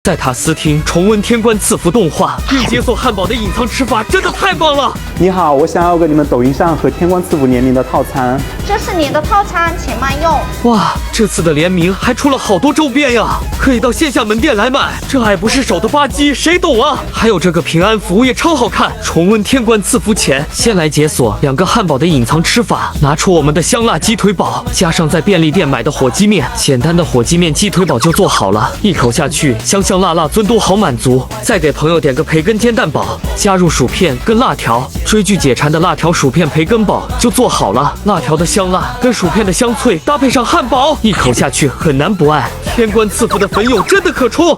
在塔斯汀重温天官赐福动画，并解锁汉堡的隐藏吃法，真的太棒了！你好，我想要个你们抖音上和天官赐福联名的套餐。这是你的套餐，请慢用。哇，这次的联名还出了好多周边呀，可以到线下门店来买。这爱不释手的吧唧，谁懂啊？还有这个平安符也超好看。重温天官赐福前，先来解锁2个汉堡的隐藏吃法。拿出我们的香辣鸡腿堡，加上在便利店买的火鸡面，简单的火鸡面鸡腿堡就做好了。一口下去，香香辣辣，尊都好满足。再给朋友点个培根煎蛋堡，加入薯片跟辣条，追剧解馋的辣条薯片培根堡就做好了。辣条的香辣跟薯片的香脆搭配上汉堡，一口下去很难不爱。天官赐福的粉友真的可冲。